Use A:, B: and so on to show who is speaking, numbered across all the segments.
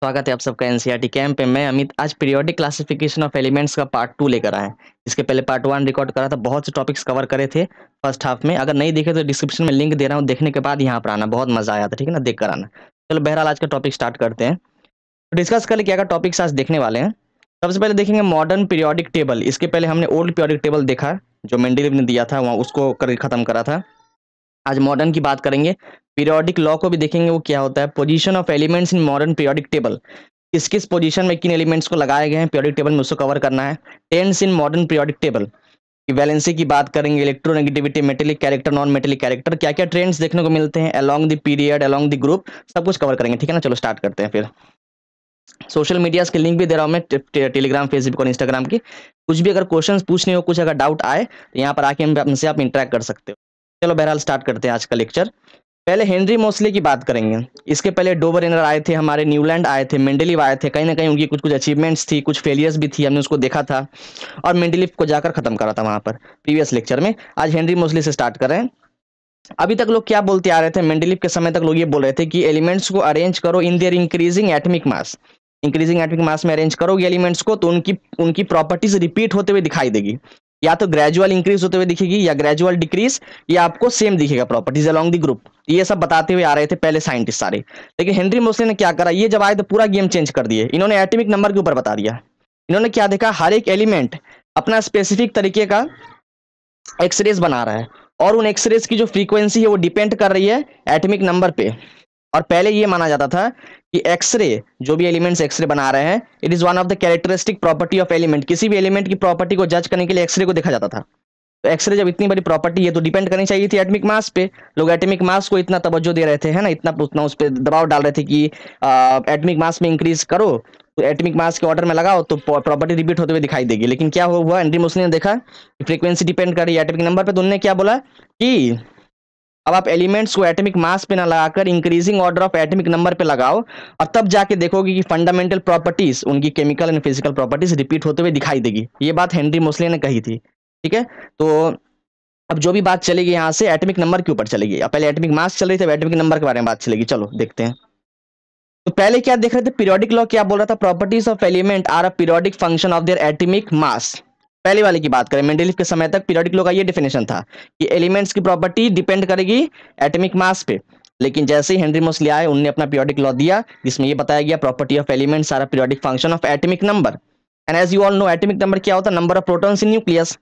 A: स्वागत है आप सबका एनसीईआरटी कैंप पे। मैं अमित आज पीरियोडिक क्लासिफिकेशन ऑफ एलिमेंट्स का पार्ट 2 लेकर आए हैं। इसके पहले पार्ट 1 रिकॉर्ड करा था, बहुत से टॉपिक्स कवर करे थे फर्स्ट हाफ में। अगर नहीं देखे तो डिस्क्रिप्शन में लिंक दे रहा हूँ, देखने के बाद यहाँ पर आना, बहुत मजा आया था, ठीक है ना, देख कर आना। चलो बहरहाल आज का टॉपिक स्टार्ट करते हैं। तो डिस्कस कर ले क्या टॉपिक्स आज देखने वाले हैं। सबसे पहले देखेंगे मॉडर्न पीरियोडिक टेबल। इसके पहले हमने ओल्ड पीरियोडिक टेबल देखा जो मेंडलीव ने दिया था, वहाँ उसको कर खत्म करा था। आज मॉडर्न की बात करेंगे, पीरियोडिक लॉ को भी देखेंगे वो क्या होता है। Position of elements in modern periodic table, किस किस पोजीशन में किन एलिमेंट्स को लगाए गए हैं पीरियोडिक टेबल में, उसको कवर करना है। Trends in modern periodic table की वैलेंसी की बात करेंगे, electronegativity, metallic character, non metallic character, क्या क्या ट्रेंड्स देखने को मिलते हैं along the period, along the group, सब कुछ कवर करेंगे, ठीक है ना। चलो स्टार्ट करते हैं। फिर सोशल मीडियाज के लिंक भी दे रहा हूँ मैं, टेलीग्राम, फेसबुक और इंस्टाग्राम की। कुछ भी अगर क्वेश्चंस पूछने हो, कुछ अगर डाउट आए तो यहाँ पर आके हमसे आप इंटरेक्ट कर सकते हो। चलो बहरहाल स्टार्ट करते हैं आज का लेक्चर। पहले हेनरी मोस्ले की बात करेंगे। इसके पहले डोबरेनर आए थे, हमारे न्यूलैंड आए थे, मेंडलीव आए थे। कहीं ना कहीं उनकी कुछ कुछ अचीवमेंट्स थी, कुछ फेलियर्स भी थी, हमने उसको देखा था और मेंडलीव को जाकर खत्म करा था वहां पर प्रीवियस लेक्चर में। आज हेनरी मोस्ले से स्टार्ट कर रहे हैं। अभी तक लोग क्या बोलते आ रहे थे, मेंडलीव के समय तक लोग ये बोल रहे थे कि एलिमेंट्स को अरेंज करो in their increasing atomic mass. Increasing atomic mass में अरेंज करोगे एलिमेंट्स को तो उनकी उनकी प्रॉपर्टीज रिपीट होते हुए दिखाई देगी। या तो ग्रेजुअल इंक्रीज होते हुए दिखेगी या ग्रेजुअल डिक्रीज, या आपको सेम दिखेगा प्रॉपर्टीज अलोंग द ग्रुप। ये सब बताते हुए आ रहे थे पहले साइंटिस्ट सारे। लेकिन हेनरी मोस्ले ने क्या करा, ये जब आए तो पूरा गेम चेंज कर दिए। इन्होंने एटॉमिक नंबर के ऊपर बता दिया। इन्होंने क्या देखा, हर एक एलिमेंट अपना स्पेसिफिक तरीके का एक्सरेज बना रहा है और उन एक्सरेज की जो फ्रीक्वेंसी है वो डिपेंड कर रही है एटॉमिक नंबर पे। और पहले ये माना जाता था कि एक्सरे, जो भी एलिमेंट्स एक्सरे बना रहे हैं, it is one of the characteristic property of element. किसी भी एलिमेंट की प्रॉपर्टी को जज करने के लिए एक्सरे को देखा जाता था। तो एक्सरे जब इतनी बड़ी प्रॉपर्टी है तो डिपेंड करनी चाहिए थी एटॉमिक मास पे। लोग एटॉमिक मास को इतना तवज्जो दे रहे थे, है ना, इतना उतना उस पर दबाव डाल रहे थे कि एटॉमिक मास में इंक्रीज करो, तो एटॉमिक मास के ऑर्डर में लगाओ तो प्रॉपर्टी रिपीट होते हुए दिखाई देगी। लेकिन क्या हुआ, हेनरी मोस्ले ने देखा फ्रीक्वेंसी डिपेंड कर रही है एटॉमिक नंबर पे, तो उन्होंने क्या बोला कि अब आप एलिमेंट्स को एटॉमिक मास पे ना लगाकर increasing order of atomic number पे लगाओ, और तब जाके देखोगे कि फंडामेंटल प्रॉपर्टीज, उनकी chemical and physical properties repeat होते हुए दिखाई देगी। ये बात हेनरी मोस्ले ने कही थी, ठीक है। तो अब जो भी बात चलेगी यहाँ से एटॉमिक नंबर के ऊपर चलेगी। अब पहले एटॉमिक मास चल रही थी, अब एटॉमिक नंबर के बारे में बात चलेगी। चलो देखते हैं। तो पहले क्या देख रहे थे, पीरियोडिक लॉ क्या बोल रहा था, properties of element are a periodic function of their atomic mass. पहले वाले की बात करें, मेंडलीव के समय तक पीरियोडिक लॉ का ये डेफिनेशन था कि एलिमेंट्स की प्रॉपर्टी डिपेंड करेगी एटॉमिक मास पे। लेकिन जैसे ही हेनरी मोस्ले आए, उन्होंने अपना पीरियोडिक लॉ दिया जिसमें ये बताया गया property of elements are a periodic function of atomic number. And as you all know, atomic number क्या होता है, number of protons in nucleus.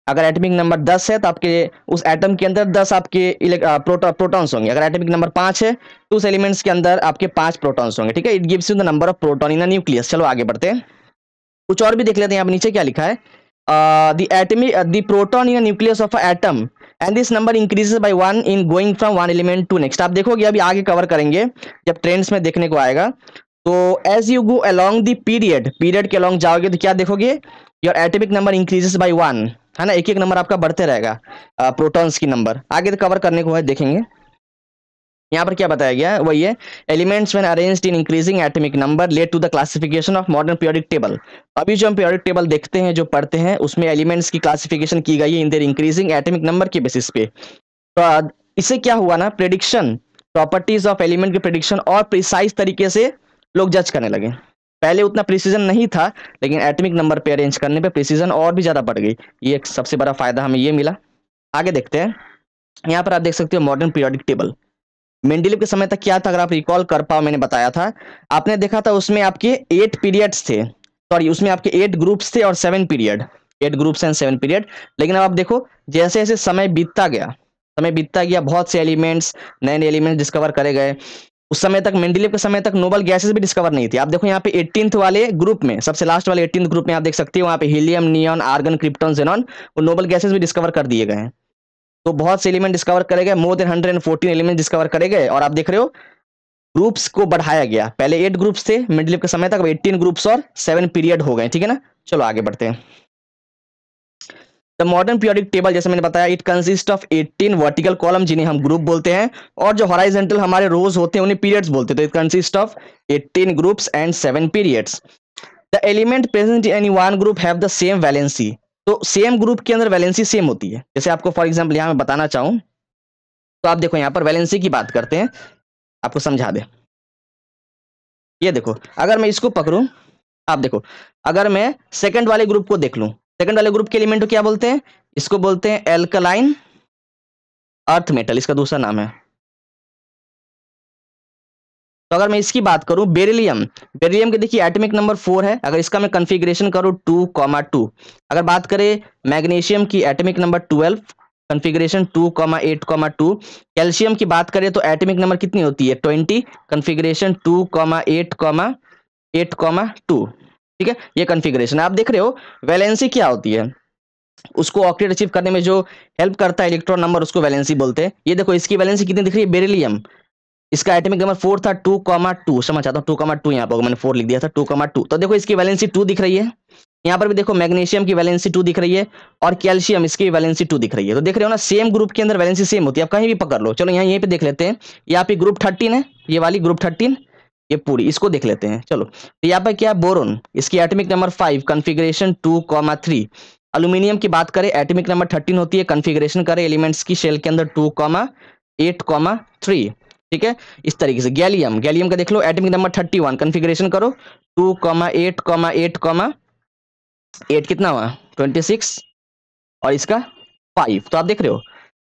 A: अगर एटॉमिक नंबर 10 है तो आपके उस एटम के अंदर 10 आपके प्रोटॉन्स होंगे। अगर एटॉमिक नंबर 5 है तो उस एलिमेंट्स के अंदर आपके 5 प्रोटॉन्स होंगे, ठीक है। It gives you the number of proton in a nucleus. चलो आगे बढ़ते हैं, कुछ और भी देख लेते हैं। यहाँ पे नीचे क्या लिखा है, the proton in a nucleus of a atom and this number increases by 1 in going from one element to next. आप देखोगे अभी आगे कवर करेंगे जब ट्रेंड्स में देखने को आएगा। तो as you go along the period के अलोंग जाओगे तो क्या देखोगे, your atomic number increases by 1, है ना, एक एक नंबर आपका बढ़ते रहेगा प्रोटॉन्स की नंबर। आगे तो कवर करने को है, देखेंगे। यहाँ पर क्या बताया गया है वही है, elements when arranged in increasing atomic number led to the classification of modern periodic table. अभी जो हम पीरियोडिक टेबल देखते हैं, जो पढ़ते हैं, उसमें एलिमेंट्स की क्लासिफिकेशन की गई है in their increasing atomic number के बेसिस पे। तो इससे क्या हुआ ना, प्रेडिक्शन, प्रॉपर्टीज ऑफ एलिमेंट की प्रेडिक्शन और प्रिसाइज तरीके से लोग जज करने लगे। पहले उतना प्रिसीजन नहीं था, लेकिन एटॉमिक नंबर पे अरेंज करने पे प्रिसीजन और भी ज्यादा बढ़ गई। ये एक सबसे बड़ा फायदा हमें ये मिला। आगे देखते हैं। यहाँ पर आप देख सकते हो मॉडर्न पीरियोडिक टेबल। मेंडलीव के समय तक क्या था, अगर आप रिकॉल कर पाओ, मैंने बताया था, आपने देखा था उसमें आपके 8 पीरियड्स थे, सॉरी उसमें आपके 8 ग्रुप्स थे और 7 पीरियड, 8 ग्रुप्स एंड 7 पीरियड। लेकिन अब आप देखो जैसे जैसे समय बीतता गया, बहुत से एलिमेंट्स, नए नए एलिमेंट्स डिस्कवर करे गए। उस समय तक, मेंडलीव के समय तक, नोबल गैसेस भी डिस्कवर नहीं थी। आप देखो यहाँ पे 18th वाले ग्रुप में, सबसे लास्ट वाले 18th ग्रुप में आप देख सकते हो, वहाँ पे helium, neon, argon, krypton, xenon, वो नोबल गैसेस भी डिस्कवर कर दिए गए हैं। तो बहुत से एलिमेंट डिस्कवर करे गए, मोर देन 114 एलिमेंट डिस्कवर करे गए। और आप देख रहे हो ग्रुप्स को बढ़ाया गया, पहले 8 ग्रुप्स थे मेंडलीव के समय तक, अब 18 ग्रुप्स और 7 पीरियड हो गए, ठीक है ना। चलो आगे बढ़ते हैं। द मॉडर्न पीरियोडिक टेबल, जैसे मैंने बताया, it consist of 18 vertical column जिन्हें हम ग्रुप बोलते हैं, और जो हॉराइजॉन्टल हमारे रोज होते हैं उन्हें पीरियड्स बोलते हैं। तो it consist of 18 groups and 7 periods. The element present in any one group have the same valency. तो सेम ग्रुप के अंदर वैलेंसी सेम होती है। जैसे आपको फॉर एग्जांपल यहाँ मैं बताना चाहूँ, तो आप देखो यहाँ पर वैलेंसी की बात करते हैं, आपको समझा दे। ये देखो, अगर मैं इसको पकड़ूं, आप देखो, अगर मैं सेकंड वाले ग्रुप को देख लूं, सेकंड वाले ग्रुप के एलिमेंट को क्या बोलते हैं, इसको बोलते हैं एल्कलाइन अर्थ मेटल, इसका दूसरा नाम है। तो अगर मैं इसकी बात करूं, बेरिलियम, बेरिलियम के देखिए एटॉमिक नंबर 4 है, अगर इसका मैं कॉन्फ़िगरेशन करूं 2,2। अगर बात करें मैग्नीशियम की, एटॉमिक नंबर 12, कॉन्फ़िगरेशन 2,8,2। कैल्शियम की बात करें तो एटॉमिक नंबर कितनी होती है 20, कॉन्फ़िगरेशन 2,8,2। ठीक है, ये कॉन्फ़िगरेशन आप देख रहे हो। वैलेंसी क्या होती है, उसको ऑक्टेट अचीव करने में जो हेल्प करता है इलेक्ट्रॉन नंबर, उसको वैलेंसी बोलते हैं। ये देखो इसकी वैलेंसी कितनी दिख रही है, बेरिलियम, इसका एटॉमिक नंबर 4 था 2,2, समझ चाहता हूँ 2,2 यहाँ पर मैंने 4 लिख दिया था 2,2। तो देखो इसकी वैलेंसी 2 दिख रही है। यहाँ पर भी देखो मैग्नीशियम की वैलेंसी 2 दिख रही है, और कैल्शियम इसकी वैलेंसी 2 दिख रही है। तो देख रहे हो ना, सेम ग्रुप के अंदर वैलेंसी सेम होती है, आप कहीं भी पकड़ लो। चलो यहाँ यहीं पे देख लेते हैं, यहाँ पे ग्रुप 13 है, ये वाली ग्रुप 13, ये पूरी, इसको देख लेते हैं। चलो तो यहाँ पर क्या है, बोरोन, इसकी एटॉमिक नंबर 5, कॉन्फ़िगरेशन 2,3। एल्यूमिनियम की बात करें, एटॉमिक नंबर 13 होती है, कॉन्फ़िगरेशन करें एलिमेंट्स की शेल के अंदर 2,8,3। ठीक है, इस तरीके से। गैलियम, गैलियम का देख लो एटॉमिक नंबर 31, कॉन्फ़िगरेशन करो 2,8,8 कितना हुआ 26, और इसका 5। तो आप देख रहे हो,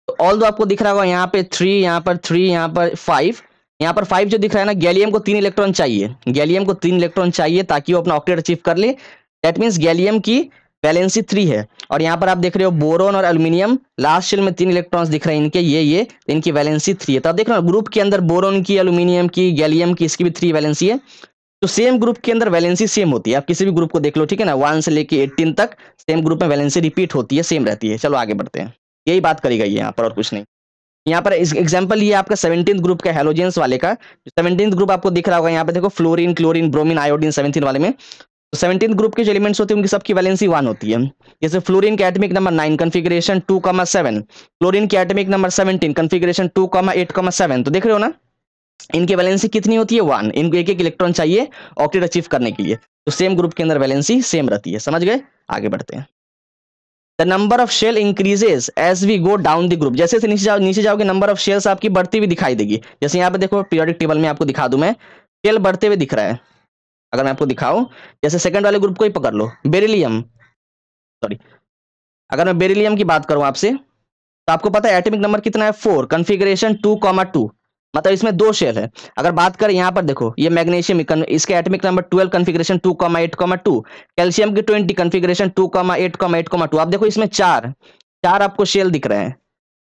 A: तो ऑल दो आपको दिख रहा होगा यहाँ पे 3, यहाँ पर 3, यहाँ पर 5, यहाँ पर 5 जो दिख रहा है ना, गैलियम को 3 इलेक्ट्रॉन चाहिए, गैलियम को 3 इलेक्ट्रॉन चाहिए ताकि वो अपना ऑक्टेट अचीव कर ले। दैट मीन्स गैलियम की वैलेंसी 3 है। और यहाँ पर आप देख रहे हो बोरोन और एल्यूमिनियम लास्ट शेल में 3 इलेक्ट्रॉन्स दिख रहे हैं इनके, ये इनकी वैलेंसी 3 है। तो आप देख रहे हो ग्रुप के अंदर बोरोन की, एल्यूमिनियम की, गैलियम की, इसकी भी 3 वैलेंसी है। तो सेम ग्रुप के अंदर वैलेंसी सेम होती है, आप किसी भी ग्रुप को देख लो, ठीक है ना, 1 से लेके 18 तक सेम ग्रुप में वैलेंसी रिपीट होती है, सेम रहती है। चलो आगे बढ़ते हैं, यही बात करी गई है यहाँ पर और कुछ नहीं। यहाँ पर एग्जांपल ये आपका 17th ग्रुप का हैलोजेंस वाले का, 17th ग्रुप आपको दिख रहा होगा यहाँ पे देखो, फ्लोरीन, क्लोरीन, ब्रोमीन, आयोडीन 17 वाले में। तो 17th ग्रुप के जो एलिमेंट्स होते हैं उनकी सबकी वैलेंसी 1 होती है। जैसे फ्लोरीन के एटॉमिक नंबर 9, कॉन्फ़िगरेशन 2,7, क्लोरीन के एटॉमिक नंबर 17, कॉन्फ़िगरेशन 2,8,7। तो देख रहे हो ना, इनकी वैलेंसी कितनी होती है 1, इनको एक एक इलेक्ट्रॉन चाहिए ऑक्टेट अचीव करने के लिए। तो सेम ग्रुप के अंदर वैलेंसी सेम रहती है, समझ गए। आगे बढ़ते हैं। The number of shell increases as we go down the group, जैसे नीचे जाओगे नंबर ऑफ शेल्स आपकी बढ़ती हुई दिखाई देगी। जैसे यहाँ पे देखो पीरियोडिक टेबल में आपको दिखा दूं मैं, शेल बढ़ते हुए दिख रहा है। अगर मैं आपको दिखाऊं, जैसे सेकंड वाले ग्रुप को ही पकड़ लो, बेरिलियम, सॉरी, अगर मैं बेरिलियम की बात करूं आपसे, तो आपको पता है एटॉमिक नंबर कितना है 4, कॉन्फ़िगरेशन 2,2, मतलब इसमें 2 शेल है। अगर बात करें यहाँ पर देखो, ये मैग्नीशियम, इसके एटॉमिक नंबर 12, कॉन्फ़िगरेशन 2,8,2, कैल्शियम की 20, कॉन्फ़िगरेशन 2,8,8,2। आप देखो इसमें 4 आपको शेल दिख रहे हैं।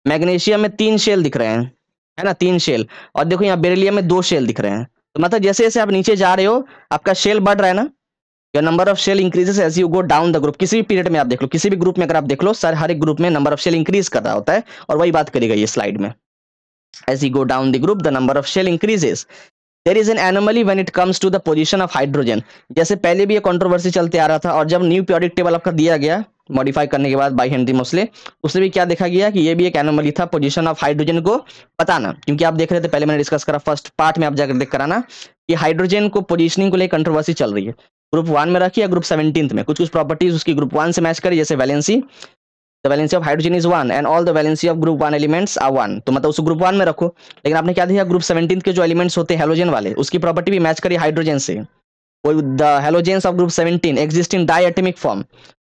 A: मैग्नीशियम में 3 शेल दिख रहे हैं, है ना, 3 शेल। और देखो यहाँ बेरिलियम में 2 शेल दिख रहे हैं। तो मतलब जैसे जैसे आप नीचे जा रहे हो, आपका शेल बढ़ रहा है ना, your number of shell increases as you go down the group. किसी भी पीरियड में आप देख लो, किसी भी ग्रुप में अगर आप देख लो, सर हर एक ग्रुप में नंबर ऑफ शेल इंक्रीज कर रहा होता है, और वही बात करी गई है स्लाइड में। As you go down the group, the number of shell increases. There is an anomaly when it comes to the position of hydrogen. जैसे पहले भी ये कंट्रोवर्सी चलते आ रहा था, और जब न्यू पीरियोडिक टेबल आपका दिया गया मॉडिफाई करने के बाद बाय हेनरी मोसले, उसमें भी क्या देखा गया कि ये भी एक एनोमली था, पोजीशन ऑफ हाइड्रोजन को बताना। क्योंकि आप देख रहे थे, पहले मैंने डिस्कस करा फर्स्ट पार्ट में, आप जाकर देख कराना कि हाइड्रोजन को पोजीशनिंग को लेकर कंट्रोवर्सी चल रही है। ग्रुप 1 में रखी या ग्रुप 17 में, कुछ प्रॉपर्टीज उसकी ग्रुप 1 से मैच करी, जैसे valency, the valency of hydrogen is 1 and all the valency of group 1 elements are 1, तो मतलब उस ग्रुप 1 में रखो। लेकिन आपने क्या देखा, ग्रुप 17 के जो एलिमेंट्स होते हैं हैलोजन वाले, उसकी प्रॉपर्टी भी मैच करी हाइड्रोजन से। The halogens of group 17 exist in diatomic form,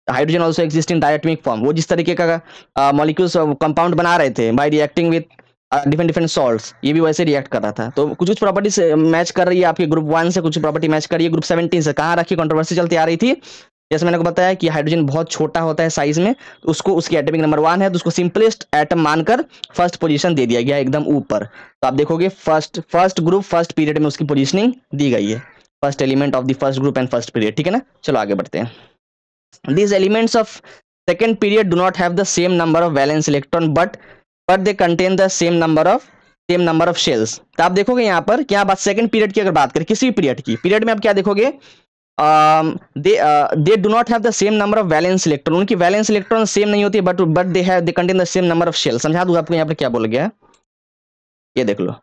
A: hydrogen also exist in diatomic form. वो जिस तरीके का मॉलिक्यूल्स कंपाउंड बना रहे थे bye reacting with different different salts, ये भी वैसे रिएक्ट कर रहा था। तो कुछ कुछ प्रॉपर्टी से मैच कर रही है आपके ग्रुप 1 से, कुछ प्रॉपर्टी मैच कर रही है ग्रुप 17 से। कहाँ रखी, कंट्रोवर्सी चलती आ रही थी। जैसे मैंने को बताया कि हाइड्रोजन बहुत छोटा होता है साइज में, तो उसको, उसकी एटॉमिक नंबर 1 है, तो उसको सिंपलेस्ट एटम मानकर फर्स्ट पोजीशन दे दिया गया एकदम ऊपर। तो आप देखोगे फर्स्ट ग्रुप फर्स्ट पीरियड में उसकी पोजीशनिंग दी गई है, first element of the first group and first period, ठीक है ना। चलो आगे बढ़ते हैं। These elements of second period do not have the same number of valence electron, but they contain the same number of shells. तो आप देखोगे यहाँ पर क्या बात, सेकंड पीरियड की अगर बात करें, किसी भी पीरियड की, पीरियड में आप क्या देखोगे, they do not have the same number of valence electron, उनकी वैलेंस इलेक्ट्रॉन सेम नहीं होती, but they contain the same number of shell। समझा दूं आपको यहाँ पर क्या बोल गया है, ये देख लो।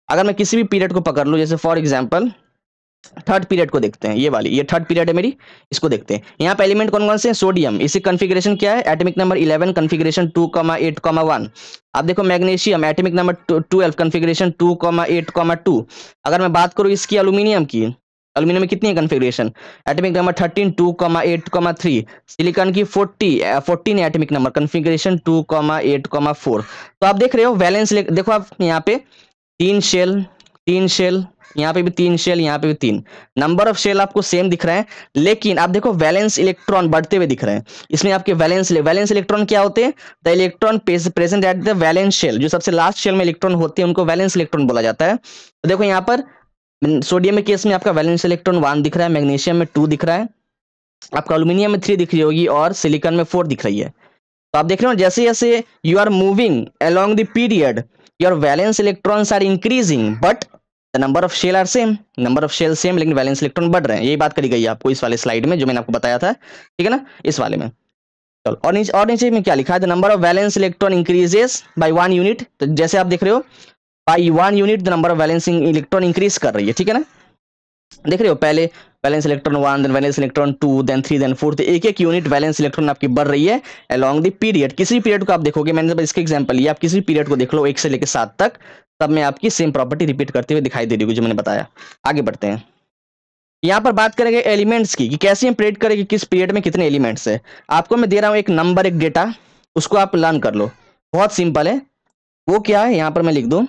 A: अगर मैं किसी भी पीरियड को पकड़ लूं, जैसे फॉर एग्जांपल थर्ड पीरियड को देखते हैं, ये वाली, ये थर्ड पीरियड है मेरी, इसको देखते हैं। यहाँ पे एलिमेंट कौन कौन से हैं? सोडियम, इसी कॉन्फ़िगरेशन क्या है? Atomic number 11, configuration 2,8,1। आप देखो मैग्नीशियम, एटॉमिक नंबर 12, कॉन्फ़िगरेशन 2,8,2। अगर मैं बात करूँ इसकी एल्यूमिनियम की, एल्यूमिनियम में कितनी है कॉन्फ़िगरेशन? Atomic number 13, 2,8,3। सिलिकॉन की 14 एटॉमिक नंबर, कॉन्फ़िगरेशन 2,8,4। तो आप देख रहे हो वैलेंस, देखो आप यहाँ पे 3 शेल, 3 शेल, यहाँ पे भी 3 शेल, यहाँ पे भी 3। नंबर ऑफ शेल आपको सेम दिख रहा है, लेकिन आप देखो वैलेंस इलेक्ट्रॉन बढ़ते हुए दिख रहे हैं। इसमें आपके वैलेंस इलेक्ट्रॉन क्या होते हैं? The electron present at the valence shell, जो सबसे लास्ट शेल में इलेक्ट्रॉन होते हैं उनको वैलेंस इलेक्ट्रॉन बोला जाता है। तो देखो यहाँ पर सोडियम के केस में आपका वैलेंस इलेक्ट्रॉन 1 दिख रहा है, मैग्नीशियम में 2 दिख रहा है, आपका एल्यूमिनियम में 3 दिख रही होगी, और सिलिकॉन में 4 दिख रही है। तो आप देख रहे हो जैसे जैसे you are moving along the period, your valence electrons are increasing but the number of shell are same, number of shell same, लेकिन वैलेंस इलेक्ट्रॉन बढ़ रहे हैं। यही बात करी गई है आपको इस वाले स्लाइड में जो मैंने आपको बताया था, ठीक है ना, इस वाले में। चलो, और नीचे में क्या लिखा है? The number of valence electron increases by 1 unit. तो जैसे आप देख रहे हो by 1 unit the number of valence electron increase कर रही है, ठीक है ना। देख रहे हो पहले valence electron 1, then valence electron 2, then 3, then 4, तो एक एक यूनिट वैलेंस इलेक्ट्रॉन आपकी बढ़ रही है अलोंग द पीरियड। किसी पीरियड को आप देखोगे, मैंने जब इसके एग्जांपल लिया, आप किसी पीरियड को देख लो 1 से लेकर 7 तक, तब में आपकी सेम प्रॉपर्टी रिपीट करते हुए दिखाई दे रही होगी जो मैंने बताया। आगे बढ़ते हैं, यहाँ पर बात करेंगे एलिमेंट्स की, कि कैसे हम प्रेडिक्ट करेंगे किस पीरियड में कितने एलिमेंट्स है। आपको मैं दे रहा हूँ एक नंबर, एक डेटा, उसको आप लर्न कर लो, बहुत सिंपल है। वो क्या है, यहाँ पर मैं लिख दूं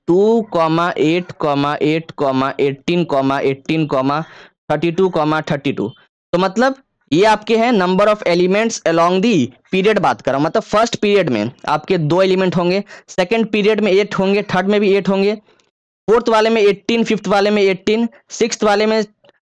A: 2,8,18,18,32,32। तो मतलब ये आपके हैं number of elements along the period. बात कर रहा हूं, मतलब फर्स्ट पीरियड में आपके 2 एलिमेंट होंगे, सेकंड पीरियड में 8 होंगे, थर्ड में भी 8 होंगे, फोर्थ वाले में 18, फिफ्थ वाले में 18, सिक्स्थ वाले में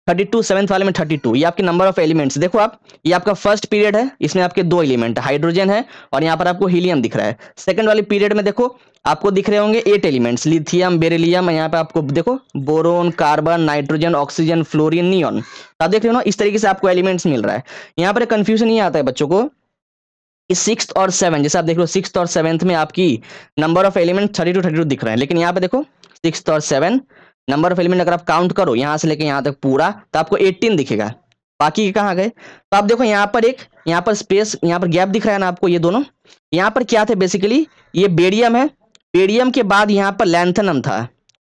A: 32, सेवंथ वाले में 32। ये आपके नंबर ऑफ एलिमेंट्स। देखो आप, ये आपका फर्स्ट पीरियड है, इसमें आपके 2 एलिमेंट हाइड्रोजन है और यहाँ पर आपको हीलियम दिख रहा है। सेकंड वाले पीरियड में देखो आपको दिख रहे होंगे 8 एलिमेंट्स, लिथियम, बेरिलियम, यहाँ पे आपको देखो boron, carbon, nitrogen, oxygen, fluorine, neon. तो आप देख रहे हो ना, इस तरीके से आपको एलिमेंट्स मिल रहा है। यहाँ पर कंफ्यूजन ये आता है बच्चों को कि 6th और 7th, जैसे आप देख लो 6th और 7th में आपकी नंबर ऑफ एलिमेंट 32 दिख रहे हैं, लेकिन यहाँ पे देखो 6th और 7 नंबर ऑफ एलिमेंट अगर आप काउंट करो यहाँ से लेके यहाँ तक पूरा, तो आपको 18 दिखेगा, बाकी के कहाँ गए? तो आप देखो यहाँ पर यहाँ पर स्पेस, यहाँ पर गैप दिख रहा है ना आपको, ये दोनों यहाँ पर क्या थे बेसिकली, ये बेरियम है, बेरियम के बाद यहाँ पर लैंथनम था,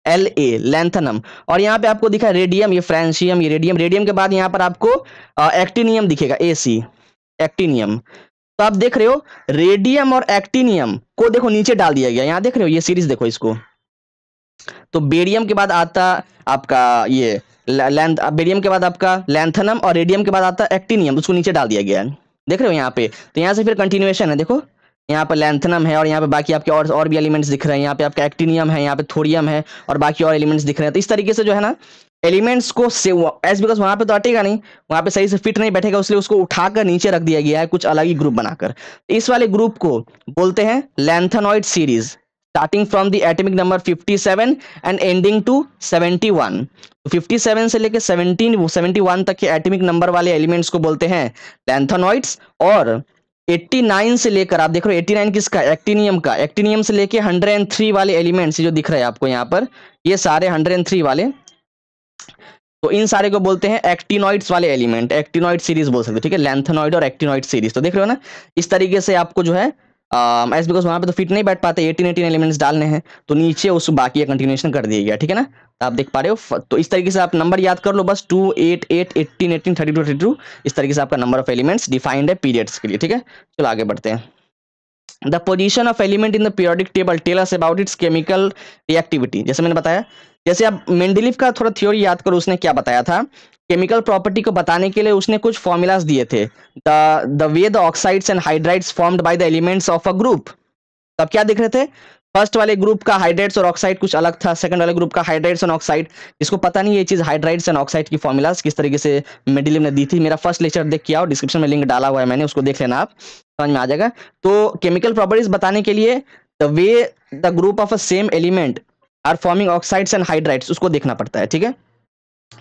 A: लैंथनम, और यहाँ पे आपको दिखा रेडियम, ये फ्रांसियम, ये रेडियम, रेडियम के बाद यहाँ पर आपको एक्टिनियम दिखेगा, एक्टिनियम। तो आप देख रहे हो रेडियम और एक्टिनियम को देखो नीचे डाल दिया गया, यहाँ देख रहे हो ये सीरीज देखो इसको। तो बेरियम के बाद आता आपका ये बेरियम के बाद आपका लैंथनम, और रेडियम के बाद आता एक्टिनियम, उसको नीचे डाल दिया गया है, देख रहे हो यहाँ पे। तो यहाँ से फिर कंटिन्यूएशन है, देखो यहाँ पर लैंथनम है और यहाँ पे बाकी आपके और भी एलिमेंट्स दिख रहे हैं, यहाँ पे आपका एक्टिनियम है, यहाँ पे थोरियम है और बाकी और एलिमेंट्स दिख रहे हैं। तो इस तरीके से जो है ना एलिमेंट्स को एज बिकॉज वहां पे तो अटेगा नहीं, वहां पे सही से फिट नहीं बैठेगा, इसलिए उसको उठाकर नीचे रख दिया गया है कुछ अलग ही ग्रुप बनाकर। इस वाले ग्रुप को बोलते हैं lanthanoid series, starting from the atomic number 57 and ending to 71। 57 से लेके 71 तक के एटॉमिक नंबर वाले एलिमेंट्स को बोलते हैं लैंथेनॉइड्स। और 89 से लेकर आप देख रहे हो 89 किसका, एक्टिनियम का, एक्टिनियम से लेके 103 वाले एलिमेंट्स जो दिख रहे हैं आपको यहाँ पर, ये सारे 103 वाले, तो इन सारे को बोलते हैं एक्टिनॉइड्स वाले एलिमेंट, एक्टिनॉइड सीरीज बोल सकते हैं, ठीक है, लैंथेनॉइड और एक्टिनॉइड सीरीज। तो देख रहे हो ना, इस तरीके से आपको जो है एज बिकॉज वहां पे तो फिट नहीं बैठ पाते, 18 एलिमेंट्स डालने हैं, तो नीचे उस बाकी कंटिन्यूएशन कर दिया गया, ठीक है ना। तो आप देख पा रहे हो, तो इस तरीके से आप नंबर याद कर लो बस, 2, 8, 8, 18, 18, 32, 32, इस तरीके से आपका नंबर ऑफ एलिमेंट्स डिफाइंड है पीरियड्स के लिए, ठीक है। चलो आगे बढ़ते हैं। The position of element in the periodic table tell us about its chemical reactivity. जैसे मैंने बताया, जैसे आप मेंडेलीव का थोड़ा थ्योरी याद करो, उसने क्या बताया था, केमिकल प्रॉपर्टी को बताने के लिए उसने कुछ फॉर्मूलाज दिए थे, the way the oxides and hydrides formed by the elements of a group. तब क्या दिख रहे थे, फर्स्ट वाले ग्रुप का हाइड्राइड्स और ऑक्साइड कुछ अलग था, सेकंड वाले ग्रुप का हाइड्राइड्स एंड ऑक्साइड, जिसको पता नहीं ये चीज हाइड्राइड्स एंड ऑक्साइड की फॉर्मूलाज किस तरीके से मेंडेलीव ने दी थी, मेरा फर्स्ट लेक्चर देख के आओ, डिस्क्रिप्शन में लिंक डाला हुआ है मैंने, उसको देख लेना, आप समझ में आ जाएगा। तो केमिकल प्रॉपर्टीज बताने के लिए the way the group of a same element are forming oxides and hydrides, उसको देखना पड़ता है, ठीक है।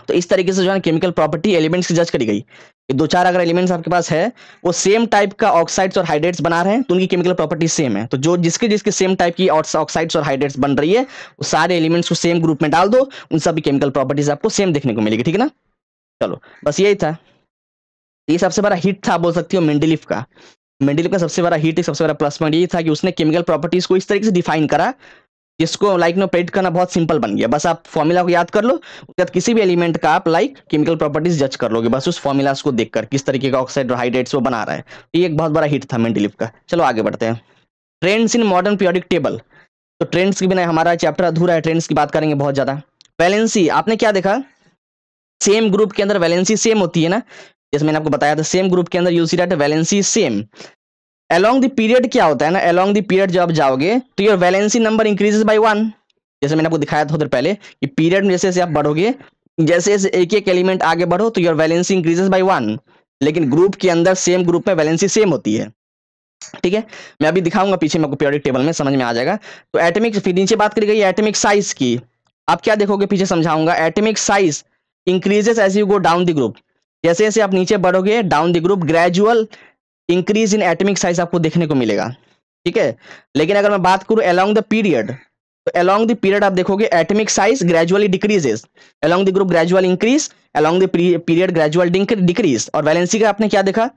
A: तो इस तरीके से जो है केमिकल प्रॉपर्टी एलिमेंट्स की जज करी गई कि दो चार अगर एलिमेंट्स आपके पास है, वो सेम टाइप का ऑक्साइड्स और हाइड्रेट्स बना रहे हैं, तो उनकी केमिकल प्रॉपर्टी सेम है। तो जो जिसके जिसके सेम टाइप की ऑक्साइड्स और हाइड्रेट्स बन रही है, वो सारे एलिमेंट्स को सेम ग्रुप में डाल दो, उन सभी केमिकल प्रॉपर्टीज आपको सेम देखने को मिलेगी, ठीक है ना। चलो बस यही था। ये सबसे बड़ा हिट था बोल सकती हो मेंडलीफ का। मेंडलीफ का सबसे बड़ा हिट, सबसे बड़ा प्लस पॉइंट ये था कि उसने केमिकल प्रॉपर्टीज को इस तरीके से डिफाइन करा जिसको लाइक नो प्रेडिक्ट करना बहुत सिंपल बन गया। बस आप फॉर्मूला को याद कर लो, उसके बाद किसी भी एलिमेंट का आप लाइक केमिकल प्रॉपर्टीज जज कर लोगे बस उस फॉर्मूलाज को देखकर, किस तरीके का ऑक्साइड और हाइड्रेट्स वो बना रहा है। ये एक बहुत बड़ा हिट था मेंडलीफ का। चलो आगे बढ़ते हैं। Trends in modern periodic table. तो ट्रेंड्स के बिना हमारा चैप्टर अधूरा है, ट्रेंड्स की बात करेंगे बहुत ज्यादा। वैलेंसी, आपने क्या देखा, सेम ग्रुप के अंदर वैलेंसी सेम होती है ना, जैसे मैंने आपको बताया था सेम ग्रुप के अंदर you see that valency same. Along the period क्या होता है ना, अलोंग द पीरियड जब आप जाओगे तो your valency number increases by 1। जैसे मैंने आपको दिखाया था थोड़ी देर पहले कि पीरियड में जैसे जैसे आप बढ़ोगे, जैसे जैसे एक एक एलिमेंट आगे बढ़ो तो योर वैलेंसी इंक्रीजेस बाय 1, लेकिन ग्रुप के अंदर सेम ग्रुप में वैलेंसी सेम होती है, ठीक है। मैं अभी दिखाऊंगा पीछे में आपको पीरियोडिक टेबल में समझ में आ जाएगा। तो एटॉमिक, फिर नीचे बात करी गई एटॉमिक साइज की। आप क्या देखोगे पीछे समझाऊंगा, atomic size increases as you go down the group. जैसे जैसे आप नीचे बढ़ोगे down the group, gradual increase in atomic size आपको देखने को मिलेगा, ठीक है। लेकिन अगर मैं बात करूं अलोंग द पीरियड, तो अलोंग द पीरियड आप देखोगे atomic size gradually decreases, along the group gradual increase, along the period gradual decrease. और वैलेंसी का आपने क्या देखा,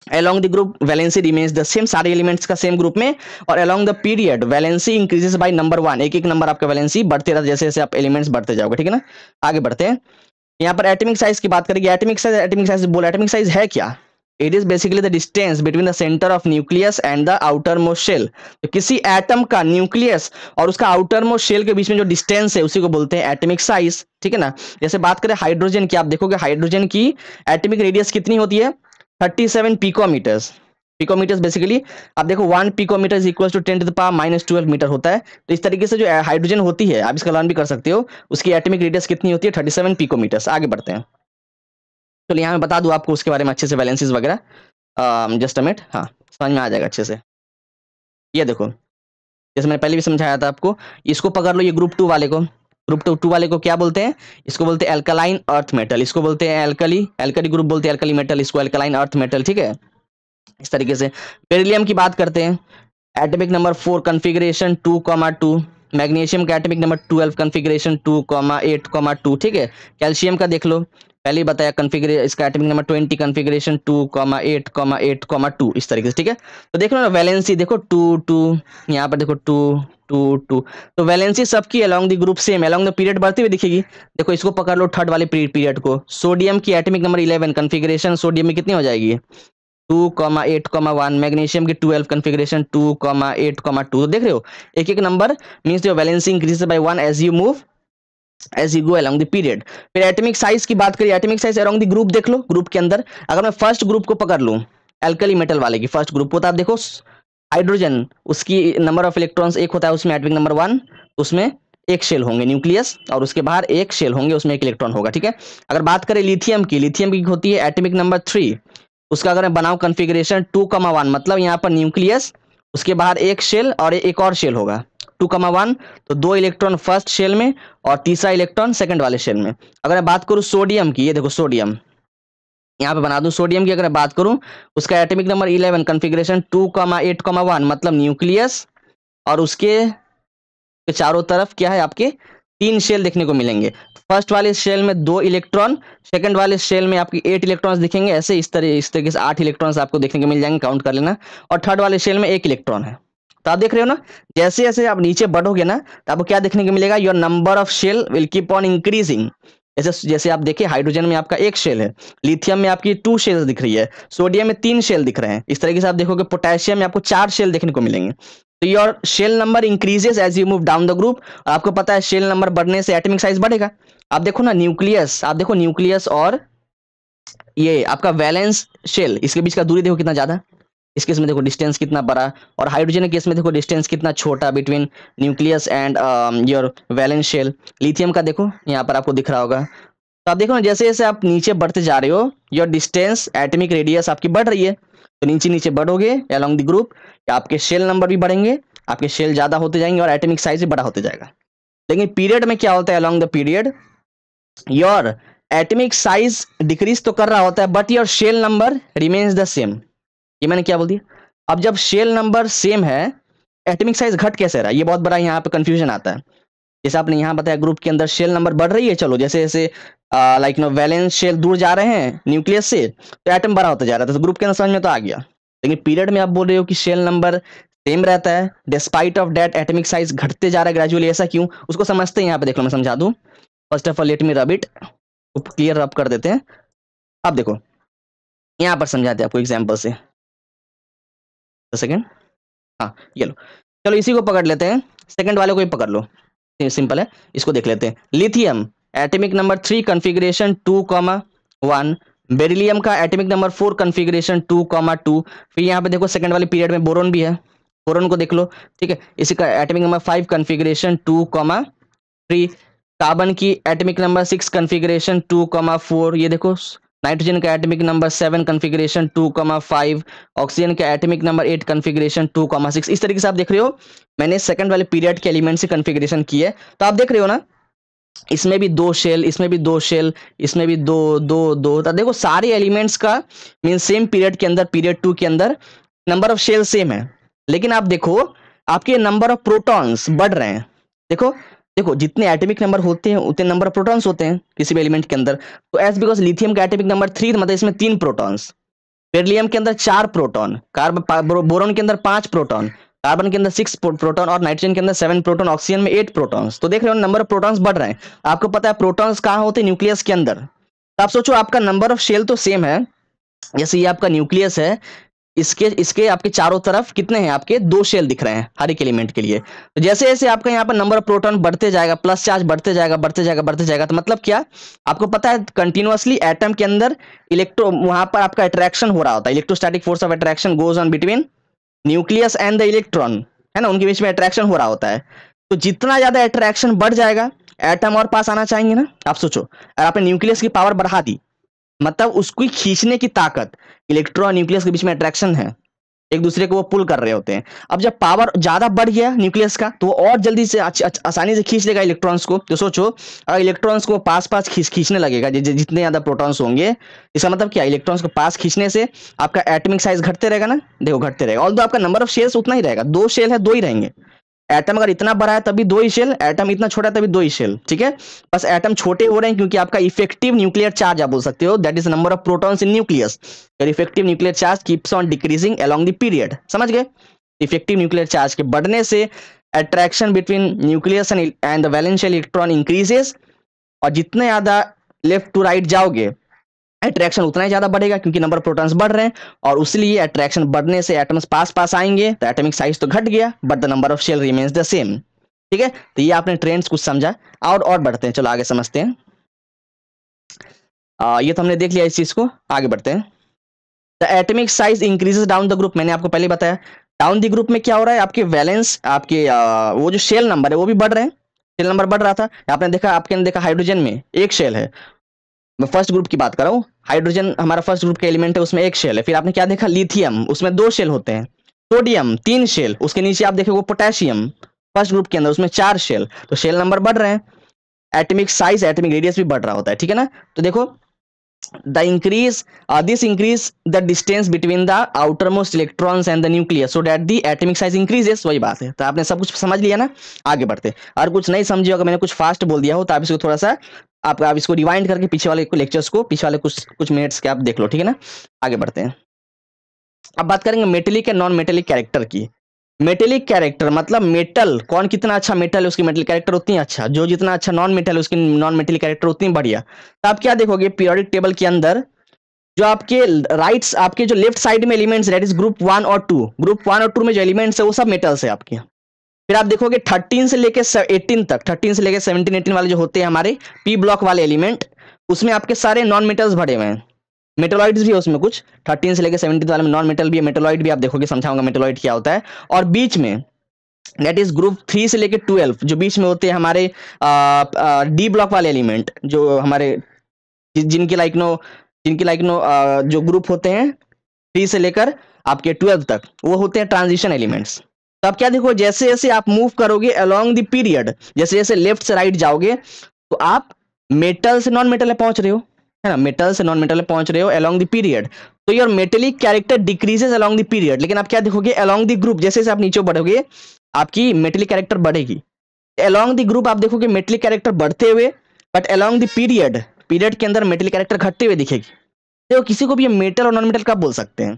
A: along the group valency remains the same, सारे एलिमेंट्स का सेम ग्रुप में। और along the period valency increases by number 1, एक एक नंबर आपका वैलेंसी बढ़ते रहता जैसे जैसे आप एलिमेंट्स बढ़ते जाओगे, ठीक है ना। आगे बढ़ते हैं, यहाँ पर एटॉमिक साइज की बात करेंगे। एटॉमिक साइज बोला, एटॉमिक साइज है क्या, it is basically the distance between the centre of nucleus and the outer most shell. तो किसी एटम का न्यूक्लियस और उसका आउटर मोस्ट शेल के बीच में जो डिस्टेंस है उसी को बोलते हैं एटॉमिक साइज, ठीक है ना। जैसे बात करें हाइड्रोजन की, आप देखोगे हाइड्रोजन की एटॉमिक रेडियस कितनी होती है, 37 पिकोमीटर्स। पिकोमीटर्स बेसिकली आप देखो 1 picometre is equal to 10⁻⁻12 metre होता है। तो इस तरीके से जो हाइड्रोजन होती है, आप इसका लर्न भी कर सकते हो, उसकी एटॉमिक रेडियस कितनी होती है, 37 पिकोमीटर्स। आगे बढ़ते हैं, तो यहाँ मैं बता दूं आपको उसके बारे में अच्छे से, वैलेंसीज वगैरह। जस्ट अ मिनट, हाँ समझ में आ जाएगा अच्छे से। ये देखो, जैसे मैंने पहले भी समझाया था आपको, इसको पकड़ लो, ये ग्रुप 2 वाले को, ग्रुप टू वाले को क्या बोलते हैं, इसको बोलते हैं एल्कलाइन अर्थ मेटल, इसको बोलते हैं एल्कली ग्रुप बोलते हैं एल्कली मेटल, इसको एल्कलाइन अर्थ मेटल, ठीक है। इस तरीके से बेरिलियम की बात करते हैं, एटॉमिक नंबर 4 कॉन्फ़िगरेशन 2,2, मैग्नीशियम का एटॉमिक नंबर 12 कॉन्फ़िगरेशन 2,8,2, ठीक है। कैल्शियम का देख लो, पहले ही बताया कॉन्फ़िगरेशन, इसका एटॉमिक नंबर 20 कॉन्फ़िगरेशन 2,8,8,2, इस तरीके से, ठीक है। तो देख लो ना वैलेंसी देखो 2 2, यहाँ पर देखो 2 2 2, तो वैलेंसी सबकी along the group same, along the period बढ़ती हुई दिखेगी। देखो इसको पकड़ लो थर्ड वाले पीरियड को, सोडियम की एटॉमिक नंबर 11 कॉन्फ़िगरेशन सोडियम में कितनी हो जाएगी, 2,8,1, मैग्नीशियम की 12 कॉन्फ़िगरेशन 2,8,2। तो देख रहे हो एक एक number means your valency increases by 1 as you move, as you go along the period. फिर एटॉमिक साइज की बात करिए, atomic size along the group देख लो, ग्रुप के अंदर अगर मैं फर्स्ट ग्रुप को पकड़ लूं, एल्कली मेटल वाले की फर्स्ट ग्रुप होता है, आप देखो हाइड्रोजन, उसकी नंबर ऑफ इलेक्ट्रॉन्स एक होता है, उसमें एटॉमिक नंबर 1, उसमें एक शेल होंगे न्यूक्लियस, और उसके बाहर एक शेल होंगे, उसमें एक इलेक्ट्रॉन होगा, ठीक है। अगर बात करें लिथियम की होती है एटॉमिक नंबर 3, उसका अगर मैं बनाऊं कॉन्फ़िगरेशन 2,1, मतलब यहाँ पर न्यूक्लियस, उसके बाहर एक शेल और एक और शेल होगा, 2,1, तो 2 इलेक्ट्रॉन फर्स्ट शेल में और तीसरा इलेक्ट्रॉन सेकंड वाले शेल में। अगर मैं बात करूं सोडियम की, ये देखो सोडियम, यहाँ पे बना दूं सोडियम की अगर मैं बात करूं, उसका एटॉमिक नंबर 11 कॉन्फ़िगरेशन 2,8,1, मतलब न्यूक्लियस और उसके चारों तरफ क्या है आपके 3 शेल देखने को मिलेंगे। फर्स्ट वाले शेल में 2 इलेक्ट्रॉन, सेकंड वाले शेल में आपकी 8 इलेक्ट्रॉन्स दिखेंगे, ऐसे इस तरीके से 8 इलेक्ट्रॉन्स आपको देखने को मिल जाएंगे, काउंट कर लेना। और थर्ड वाले शेल में 1 इलेक्ट्रॉन है। तो आप देख रहे हो ना, जैसे जैसे आप नीचे बढ़ोगे ना, तो आपको क्या देखने को मिलेगा, your number of shell will keep on increasing. जैसे जैसे आप देखिए हाइड्रोजन में आपका 1 शेल है, लिथियम में आपकी 2 शेल्स दिख रही है, सोडियम में 3 शेल दिख रहे हैं। इस तरीके से आप देखोगे पोटेशियम में आपको 4 शेल देखने को मिलेंगे। तो your shell number increases as you move down the group. आपको पता है शेल नंबर बढ़ने से एटॉमिक साइज बढ़ेगा। आप देखो ना न्यूक्लियस, आप देखो न्यूक्लियस और ये आपका वैलेंस शेल, इसके बीच का दूरी देखो कितना ज्यादा, इस केस में देखो डिस्टेंस कितना बड़ा, और हाइड्रोजन के केस में देखो डिस्टेंस कितना छोटा between nucleus and your valence shell. Lithium का देखो यहाँ पर आपको दिख रहा होगा। तो आप देखो ना जैसे जैसे आप नीचे बढ़ते जा रहे हो, योर डिस्टेंस एटॉमिक रेडियस आपकी बढ़ रही है, तो नीचे नीचे बढ़ोगे अलोंग द ग्रुप, आपके शेल नंबर भी बढ़ेंगे, आपके शेल ज्यादा होते जाएंगे और एटॉमिक साइज भी बड़ा होते जाएगा। लेकिन पीरियड में क्या होता है, along the period your atomic size decrease तो कर रहा होता है but your shell number remains the same. ये मैंने क्या बोल दिया? अब जब शेल नंबर सेम है, एटॉमिक साइज घट कैसे रहा है? ये बहुत बड़ा यहाँ पे कंफ्यूजन आता है। जैसे आपने यहाँ बताया ग्रुप के अंदर शेल नंबर बढ़ रही है, चलो जैसे जैसे लाइक नो वैलेंस शेल दूर जा रहे हैं न्यूक्लियस से, तो एटम बड़ा होता जा रहा था, तो ग्रुप के अंदर समझ में तो आ गया। लेकिन पीरियड में आप बोल रहे हो कि शेल नंबर सेम रहता है, despite of that atomic size घटते जा रहा है ग्रेजुअली, ऐसा क्यों? उसको समझते हैं यहाँ पे, देख लो मैं समझा दूं। First of all let me rub it, clear रब कर देते हैं। अब देखो यहाँ पर समझाते हैं आपको एग्जाम्पल से, सेकेंड, हाँ ये लो, चलो इसी को पकड़ लेते हैं, सेकंड वाले को ही पकड़ लो, सिंपल है, इसको देख लेते हैं। Lithium atomic number 3 configuration 2,1, beryllium का एटॉमिक नंबर 4 कॉन्फ़िगरेशन 2,2। फिर यहाँ पे देखो सेकंड वाले पीरियड में बोरोन भी है, बोरोन को देख लो, ठीक है, इसी का एटॉमिक नंबर 5 कॉन्फ़िगरेशन 2,3। कार्बन की एटॉमिक नंबर 6 कॉन्फ़िगरेशन 2,4, ये देखो नाइट्रोजन का एटॉमिक नंबर 7 कॉन्फ़िगरेशन 2,5, ऑक्सीजन का एटॉमिक नंबर 8 कॉन्फ़िगरेशन 2,6। इस तरीके से आप देख रहे हो, मैंने सेकंड वाले पीरियड के एलिमेंट से कॉन्फ़िगरेशन की है, तो आप देख रहे हो ना, इसमें भी 2 शेल, इसमें भी 2 शेल, इसमें भी 2 2 2, तो देखो सारे एलिमेंट्स का मीन सेम पीरियड के अंदर, पीरियड 2 के अंदर नंबर ऑफ शेल सेम है, लेकिन आप देखो आपके नंबर ऑफ प्रोटॉन्स बढ़ रहे हैं। देखो देखो जितने एटॉमिक नंबर होते हैं उतने नंबर ऑफ प्रोटॉन्स होते हैं किसी भी एलिमेंट के अंदर, तो एज बिकॉज लिथियम का एटॉमिक नंबर 3, मतलब इसमें 3 प्रोटॉन्स, बेरिलियम के अंदर 4 प्रोटॉन, बोरोन के अंदर 5 प्रोटॉन, कार्बन के अंदर 6 प्रोटॉन और नाइट्रोजन के अंदर 7 प्रोटॉन, ऑक्सीजन में 8 प्रोटॉन्स। तो देख रहे हो नंबर ऑफ प्रोटॉन्स बढ़ रहे हैं। आपको पता है प्रोटॉन्स कहाँ होते हैं? न्यूक्लियस के अंदर। तो आप सोचो आपका नंबर ऑफ शेल तो सेम है, जैसे ये आपका न्यूक्लियस है, इसके इसके आपके चारों तरफ कितने हैं? आपके 2 शेल दिख रहे हैं हर एक एलिमेंट के लिए। तो जैसे जैसे आपका यहाँ पर नंबर ऑफ प्रोटॉन बढ़ते जाएगा, प्लस चार्ज बढ़ते जाएगा बढ़ते जाएगा बढ़ते जाएगा, तो मतलब क्या? आपको पता है कंटिन्यूअसली एटम के अंदर इलेक्ट्रो, वहां पर आपका अट्रैक्शन हो रहा होता है, electrostatic force of attraction goes on between nucleus and the electron, है ना, उनके बीच में अट्रैक्शन हो रहा होता है। तो जितना ज्यादा अट्रैक्शन बढ़ जाएगा, एटम और पास आना चाहेंगे ना। आप सोचो अगर आपने न्यूक्लियस की पावर बढ़ा दी, मतलब उसको खींचने की ताकत, इलेक्ट्रॉन न्यूक्लियस के बीच में अट्रैक्शन है, एक दूसरे को वो पुल कर रहे होते हैं। अब जब पावर ज्यादा बढ़ गया न्यूक्लियस का, तो वो और जल्दी से आसानी से खींच लेगा इलेक्ट्रॉन्स को। तो सोचो अगर इलेक्ट्रॉन्स को पास पास खींचने लगेगा, जितने ज्यादा प्रोटॉन्स होंगे, इसका मतलब क्या? इलेक्ट्रॉन्स को पास खींचने से आपका एटॉमिक साइज घटते रहेगा ना, देखो घटते रहेगा। ऑल्दो आपका नंबर ऑफ शेल्स उतना ही रहेगा, 2 शेल है 2 ही रहेंगे। एटम अगर इतना बड़ा है तभी 2 ही शेल, एटम इतना छोटा है तभी 2 ही शेल, ठीक है। बस एटम छोटे हो रहे हैं क्योंकि आपका इफेक्टिव न्यूक्लियर चार्ज, आप बोल सकते हो, that is number of protons in nucleus. Your effective nuclear charge keeps on decreasing along the period, समझ गए? इफेक्टिव न्यूक्लियर चार्ज के बढ़ने से attraction between nucleus and the वैलेंशियल electron increases, और जितने ज्यादा लेफ्ट टू राइट जाओगे अट्रैक्शन उतना ही ज्यादा बढ़ेगा, क्योंकि नंबर ऑफ प्रोटॉन्स बढ़ रहे हैं, और उसलिए अट्रैक्शन बढ़ने से एटम्स पास पास आएंगे, तो एटॉमिक साइज तो घट गया but the number of shell remains the same, ठीक है। तो ये आपने ट्रेंड्स कुछ समझा, और बढ़ते हैं, चलो आगे समझते हैं। ये तो हमने देख लिया इस चीज को, आगे बढ़ते हैं। The atomic size increases down the group, मैंने आपको पहले बताया डाउन द ग्रुप में क्या हो रहा है, आपके वैलेंस, आपके वो जो शेल नंबर है वो भी बढ़ रहे हैं, शेल नंबर बढ़ रहा था। आपने देखा, आपके देखा हाइड्रोजन में 1 शेल है, मैं फर्स्ट ग्रुप की बात कर रहा हूँ, हाइड्रोजन हमारा फर्स्ट ग्रुप का एलिमेंट है, उसमें 1 शेल है। फिर आपने क्या देखा? लिथियम, उसमें 2 शेल होते हैं। सोडियम 3 शेल, उसके नीचे आप देखोगे पोटेशियम फर्स्ट ग्रुप के अंदर, उसमें 4 शेल, तो शेल नंबर बढ़ रहे हैं, एटॉमिक साइज, एटॉमिक रेडियस भी बढ़ रहा होता है, ठीक है ना। तो देखो the increase this increase the distance between the outer most electrons and the nucleus, so that the atomic size increases, वही बात है। तो आपने सब कुछ समझ लिया ना, आगे बढ़ते। और कुछ नहीं समझे, अगर मैंने कुछ फास्ट बोल दिया हो तो आप इसको थोड़ा सा आप इसको रिवाइंड करके पीछे वाले लेक्चर्स को, पीछे वाले कुछ मिनट्स के आप देख लो, ठीक है ना। आगे बढ़ते हैं, अब बात करेंगे metallic and non metallic character की। मेटेलिक कैरेक्टर मतलब मेटल कौन कितना अच्छा मेटल है उसकी मेटल कैरेक्टर उतनी अच्छा, जो जितना अच्छा नॉन मेटल है उसकी नॉन मेटेलिक कैरेक्टर उतनी बढ़िया। तो आप क्या देखोगे पीरियोडिक टेबल के अंदर, जो आपके राइट्स, आपके जो लेफ्ट साइड में एलिमेंट्स, दैट इज ग्रुप 1 और 2, ग्रुप 1 और 2 में जो एलिमेंट्स है वो सब मेटल्स है आपके। फिर आप देखोगे 13 से लेके 18 तक, 13 से लेके 17 18 वाले जो होते हैं हमारे पी ब्लॉक वाले एलिमेंट, उसमें आपके सारे नॉन मेटल्स भरे हुए हैं, मेटलॉइड्स भी है उसमें कुछ, 13 से लेके 17 वाले में नॉन मेटल भी है, मेटलॉइड भी आप देखोगे, समझाऊंगा मेटलॉइड क्या होता है। और बीच में दैट इज ग्रुप 3 से लेके 12, जो बीच में होते हैं हमारे डी ब्लॉक वाले एलिमेंट, जो हमारे जिनके लाइक नो जो ग्रुप होते हैं 3 से लेकर आपके 12 तक, वो होते हैं ट्रांजिशन एलिमेंट्स। तो आप क्या देखो, जैसे जैसे आप मूव करोगे अलोंग द पीरियड, जैसे जैसे लेफ्ट से राइट जाओगे, तो आप मेटल से नॉन मेटल में पहुंच रहे हो, है ना, मेटल से नॉन मेटल में पहुंच रहे हो अलोंग द पीरियड, तो your metallic character decreases along the period. लेकिन आप क्या देखोगे, अलोंग द ग्रुप जैसे जैसे आप नीचे बढ़ोगे आपकी मेटेलिक कैरेक्टर बढ़ेगी। अलोंग द ग्रुप आप देखोगे मेटेलिक कैरेक्टर बढ़ते हुए, but along the period, period के अंदर मेटेलिक कैरेक्टर घटते हुए दिखेगी। देखो किसी को भी मेटल और नॉन मेटल कब बोल सकते हैं,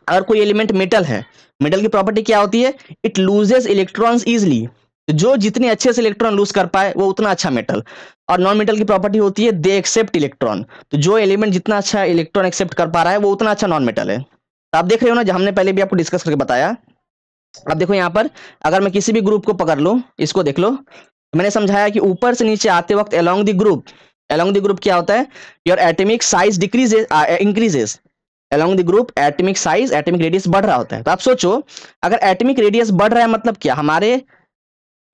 A: अगर कोई एलिमेंट मेटल है, मेटल की प्रॉपर्टी क्या होती है, इट लूजेस इलेक्ट्रॉन्स इजिली, जो जितने अच्छे से इलेक्ट्रॉन लूज कर पाए वो उतना अच्छा मेटल। और नॉन मेटल की प्रॉपर्टी होती है दे एक्सेप्ट इलेक्ट्रॉन, तो जो एलिमेंट जितना अच्छा इलेक्ट्रॉन एक्सेप्ट कर पा रहा है वो उतना अच्छा नॉन मेटल है। तो आप देख रहे हो ना, जो हमने पहले भी आपको डिस्कस करके बताया। अब देखो यहाँ पर अगर मैं किसी भी ग्रुप को पकड़ लूं, इसको देख लो, मैंने समझाया कि ऊपर से नीचे आते वक्त along the group, along the group क्या होता है, your atomic size decreases increases along the group, atomic size atomic radius बढ़ रहा होता है। तो आप सोचो अगर एटॉमिक रेडियस बढ़ रहा है मतलब क्या,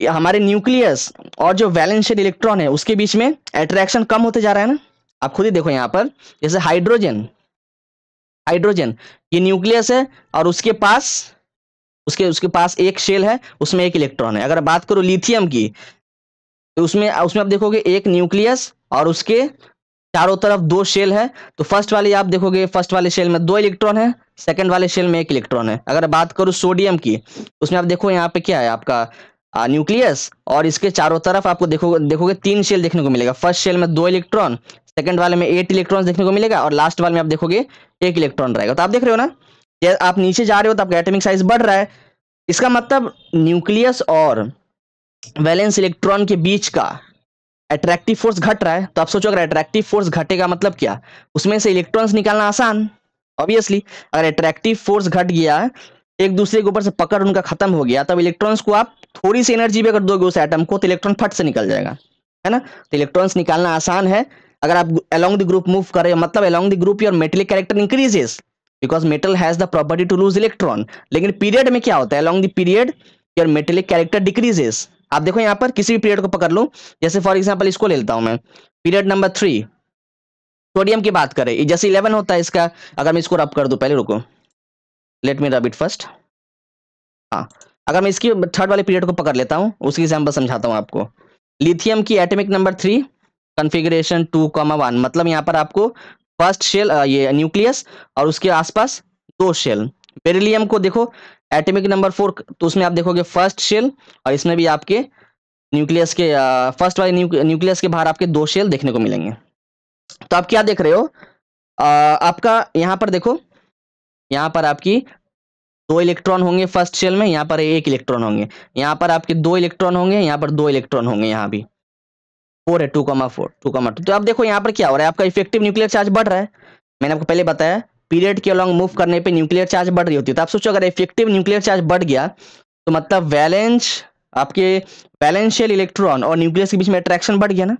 A: हमारे न्यूक्लियस और जो वैलेंस शेल इलेक्ट्रॉन है उसके बीच में अट्रैक्शन कम होते जा रहा है ना। आप खुद ही देखो यहाँ पर, जैसे हाइड्रोजन, हाइड्रोजन ये न्यूक्लियस है और उसके पास उसके पास एक शेल है, उसमें एक इलेक्ट्रॉन है। अगर बात करो लिथियम की, तो उसमें उसमें आप देखोगे एक न्यूक्लियस और उसके चारों तरफ दो शेल है। तो फर्स्ट वाले आप देखोगे, फर्स्ट वाले शेल में दो इलेक्ट्रॉन है, सेकंड वाले शेल में एक इलेक्ट्रॉन है। अगर बात करो सोडियम की, उसमें आप देखो यहाँ पे क्या है आपका न्यूक्लियस, और इसके चारों तरफ आपको देखोगे तीन शेल देखने को मिलेगा। फर्स्ट शेल में दो इलेक्ट्रॉन, सेकंड वाले में 8 इलेक्ट्रॉन देखने को मिलेगा, और लास्ट वाले में आप देखोगे एक इलेक्ट्रॉन रहेगा। तो आप देख रहे हो ना, आप नीचे जा रहे हो तो आपका एटॉमिक साइज बढ़ रहा है, इसका मतलब न्यूक्लियस और वैलेंस इलेक्ट्रॉन के बीच का अट्रैक्टिव फोर्स घट रहा है। तो आप सोचो अगर अट्रैक्टिव फोर्स घटेगा मतलब क्या, उसमें से इलेक्ट्रॉन्स निकालना आसान, ऑब्वियसली। अगर अट्रैक्टिव फोर्स घट गया, एक दूसरे के ऊपर से पकड़ उनका खत्म हो गया, तब इलेक्ट्रॉन्स को आप थोड़ी सी एनर्जी भी अगर दोगे उस एटम को, तो इलेक्ट्रॉन फट से निकल जाएगा, है ना। तो इलेक्ट्रॉन्स निकालना आसान है अगर आप अलोंग द ग्रुप मूव कर रहे हो, मतलब along the group your metallic character increases because metal has the property to lose electron. लेकिन पीरियड में क्या होता है, along the period your metallic character decreases. आप देखो यहाँ पर किसी भी पीरियड को पकड़ लो, जैसे फॉर एग्जांपल इसको ले लेता हूं मैं, पीरियड नंबर 3, सोडियम की बात करें, जैसे 11 होता है इसका, अगर मैं इसको रब कर दूं, पहले रुको, let me rub it first. हाँ, अगर मैं इसकी थर्ड वाले पीरियड को पकड़ लेता हूं, उसकी एग्जांपल समझाता हूं आपको। लिथियम की एटॉमिक नंबर 3, कॉन्फ़िगरेशन 2,1, मतलब यहाँ पर आपको फर्स्ट शेल ये न्यूक्लियस और उसके आसपास दो शेल। बेरिलियम को देखो एटॉमिक नंबर 4, तो उसमें आप देखोगे फर्स्ट शेल, और इसमें भी आपके न्यूक्लियस के फर्स्ट वाले न्यूक्लियस के बाहर आपके दो शेल देखने को मिलेंगे। तो आप क्या देख रहे हो, आपका यहाँ पर देखो, यहाँ पर आपकी दो इलेक्ट्रॉन होंगे फर्स्ट शेल में, यहाँ पर एक इलेक्ट्रॉन होंगे, यहाँ पर आपके दो इलेक्ट्रॉन होंगे, यहाँ पर दो इलेक्ट्रॉन होंगे, यहाँ भी 4 है, 2,4, 2,2। तो आप देखो यहाँ पर क्या हो रहा है, आपका इफेक्टिव न्यूक्लियर चार्ज बढ़ रहा है। मैंने आपको पहले बताया पीरियड के अलॉन्ग मूव करने पे न्यूक्लियर चार्ज बढ़ रही होती है। तो आप सोचो अगर इफेक्टिव न्यूक्लियर चार्ज बढ़ गया, तो मतलब वैलेंस शेल इलेक्ट्रॉन और न्यूक्लियस के बीच में अट्रैक्शन बढ़ गया ना।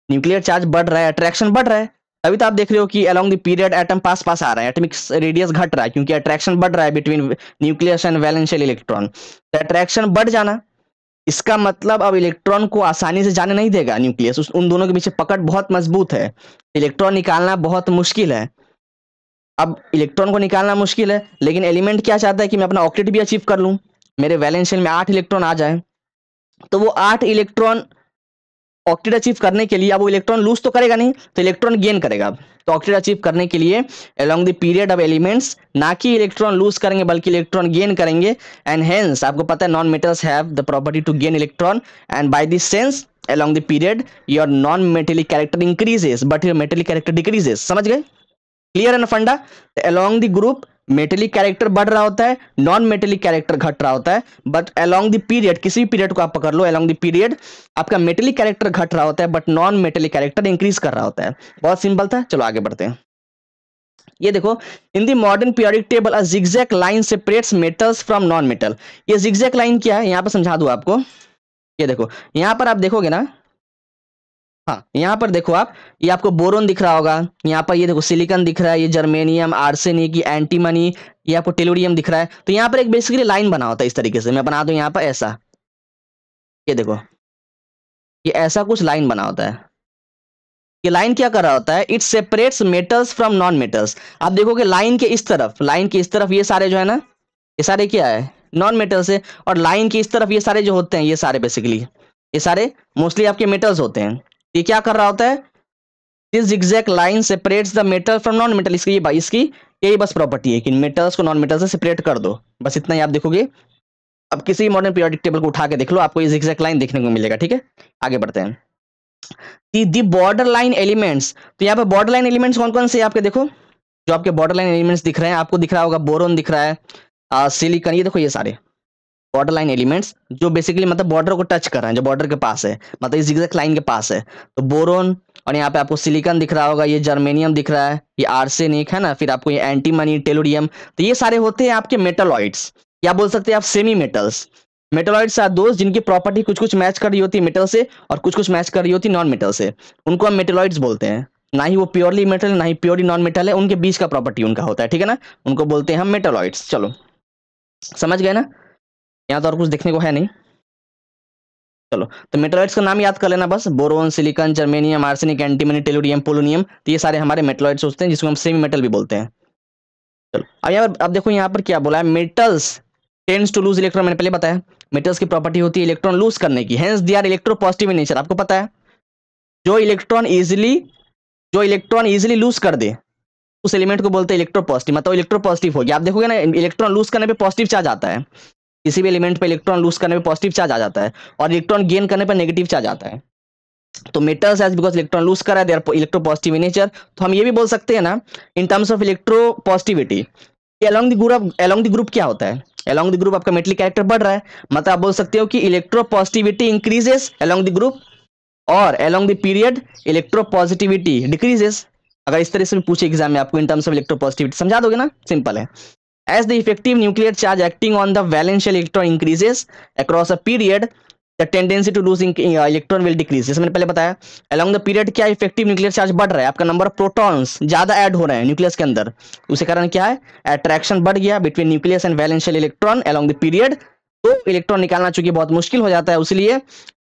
A: न्यूक्लियर चार्ज बढ़ रहा है, अट्रैक्शन बढ़ रहा है, तभी तो आप देख रहे हो कि अलोंग द पीरियड एटम पास पास आ रहा है, एटॉमिक रेडियस घट रहा है, क्योंकि अट्रैक्शन बढ़ रहा है between nucleus and valence shell electron. तो अट्रैक्शन बढ़ जाना, इसका मतलब अब इलेक्ट्रॉन को आसानी से जाने नहीं देगा न्यूक्लियस, उन दोनों के पीछे पकड़ बहुत मजबूत है, इलेक्ट्रॉन निकालना बहुत मुश्किल है। अब इलेक्ट्रॉन को निकालना मुश्किल है, लेकिन एलिमेंट क्या चाहता है कि मैं अपना ऑक्टेट भी अचीव कर लूं, मेरे वैलेंस शेल में 8 इलेक्ट्रॉन आ जाए। तो वो 8 इलेक्ट्रॉन ऑक्टेट अचीव करने के लिए, अब वो इलेक्ट्रॉन लूज तो करेगा नहीं, तो इलेक्ट्रॉन गेन करेगा। तो ऑक्टेट अचीव करने के लिए along the period of elements ना कि इलेक्ट्रॉन लूज करेंगे बल्कि इलेक्ट्रॉन गेन करेंगे। एंड हेंस आपको पता है non metals have the property to gain electron, and by this sense along the period your non metallic character increases but your metallic character decreases. समझ गए, clear है ना funda. Along the group metallic character बढ़ रहा होता है, non metallic character घट रहा होता है, बट अलोंग द पीरियड, किसी भी पीरियड को आप पकड़ लो, अलोंग द पीरियड आपका मेटेलिक कैरेक्टर घट रहा होता है but non metallic character increase कर रहा होता है। बहुत सिंपल था, चलो आगे बढ़ते हैं। ये देखो, in the modern periodic table a zigzag line separates metals from non metal. ये जिगजैग लाइन क्या है, यहाँ पर समझा दूं आपको। ये देखो यहाँ पर आप देखोगे ना, हाँ यहाँ पर देखो आप, ये आपको बोरोन दिख रहा होगा, यहाँ पर ये देखो सिलिकॉन दिख रहा है, ये जर्मेनियम, आर्सेनिक, ये एंटीमनी, ये आपको टेलुरियम दिख रहा है। तो यहाँ पर एक बेसिकली लाइन बना होता है इस तरीके से, मैं बना दूं यहाँ पर ऐसा, ये देखो ये ऐसा कुछ लाइन बना होता है। ये लाइन क्या कर रहा होता है, it separates metals from non metals. आप देखोगे लाइन के इस तरफ, लाइन के इस तरफ ये सारे जो है ना, ये सारे क्या है, नॉन मेटल्स है, और लाइन के इस तरफ ये सारे जो होते हैं, ये सारे बेसिकली, ये सारे मोस्टली आपके मेटल्स होते हैं। ये क्या कर रहा होता है, this zigzag line separates the metal from non metal. इसकी यही बस प्रॉपर्टी है कि मेटल्स को नॉन मेटल से सेपरेट कर दो, बस इतना ही आप देखोगे। अब किसी भी मॉडर्न पीरियोडिक टेबल को उठा के देख लो, आपको ये zigzag लाइन देखने को मिलेगा। ठीक है, आगे बढ़ते हैं। दी बॉर्डर लाइन एलिमेंट्स, तो यहाँ पे बॉर्डर लाइन एलिमेंट्स कौन कौन से आपके देखो, जो आपके बॉर्डर लाइन एलिमेंट्स दिख रहे हैं, आपको दिख रहा होगा बोरोन दिख रहा है, सिलिकॉन, ये देखो ये सारे बॉर्डर लाइन एलिमेंट्स जो बेसिकली मतलब बॉर्डर को टच कर रहे हैं, जो बॉर्डर के पास है, मतलब इस zigzag लाइन के पास है। तो बोरोन, और यहाँ पे आपको सिलिकॉन दिख रहा होगा, ये जर्मेनियम दिख रहा है, ये आर्सेनिक है ना, फिर आपको ये एंटीमनी, टेलोरियम, तो ये सारे होते हैं आपके मेटलॉइड्स, या बोल सकते हैं आप सेमी मेटल्स। मेटलॉइड्स आर दोस्त जिनकी प्रॉपर्टी कुछ कुछ मैच कर रही होती है मेटल से, और कुछ कुछ मैच कर रही होती है नॉन मेटल से, उनको हम मेटलॉइड्स बोलते हैं। ना ही वो प्योरली मेटल, ना ही प्योरली नॉन मेटल है, उनके बीच का प्रॉपर्टी उनका होता है। ठीक है ना, उनको बोलते हैं हम मेटलॉइड्स। चलो समझ गए ना, यहाँ तो और कुछ देखने को है नहीं। चलो, तो मेटलॉइड्स का नाम याद कर लेना बस, boron, silicon, germanium, arsenic, antimony, tellurium, polonium, तो ये सारे हमारे मेटलॉइड्स होते हैं, जिसको हम सेमी मेटल भी बोलते हैं। चलो अब यहाँ पर अब देखो यहाँ पर क्या बोला है, metals tends to lose electron, मैंने पहले बताया मेटल्स की प्रॉपर्टी होती है इलेक्ट्रॉन लूज करने की, hence they are electropositive in nature. आपको पता है जो इलेक्ट्रॉन इजीली लूज कर दे उस एलिमेंट को बोलते हैं इलेक्ट्रोपॉजिटिव, मतलब इलेक्ट्रोपॉजिटिव हो गया। आप देखोगे ना, इलेक्ट्रॉन लूज करने पे पॉजिटिव चार्ज आता है, किसी भी एलिमेंट पे इलेक्ट्रॉन लूज करने पे पॉजिटिव चार्ज आ जाता है, और इलेक्ट्रॉन गेन करने पे नेगेटिव चार्ज आता है। तो metals as because electron lose कर रहा है, they are electropositive in nature. तो हम ये भी बोल सकते हैं ना, in terms of electropositivity, along the group क्या होता है, अलोंग द ग्रुप आपका मेटलिक कैरेक्टर बढ़ रहा है, मतलब आप बोल सकते हो कि electropositivity increases along the group, और along the period electropositivity decreases. अगर इस तरह से पूछे एग्जाम में आपको इन टर्म्स ऑफ इलेक्ट्रोपॉजिटिविटी, समझा दोगे ना, सिंपल है। As the effective nuclear charge acting on the valence shell electron increases across a period, the tendency to lose electron will decrease। जैसे मैंने पहले बताया, along the period क्या इफेक्टिव न्यूक्लियर चार्ज बढ़ रहा है, आपका नंबर ऑफ प्रोटॉन्स ज्यादा ऐड हो रहे हैं न्यूक्लियस के अंदर, उसके कारण क्या है, अट्रैक्शन बढ़ गया between nucleus and valence shell electron along the period। तो इलेक्ट्रॉन निकालना चूंकि बहुत मुश्किल हो जाता है, इसलिए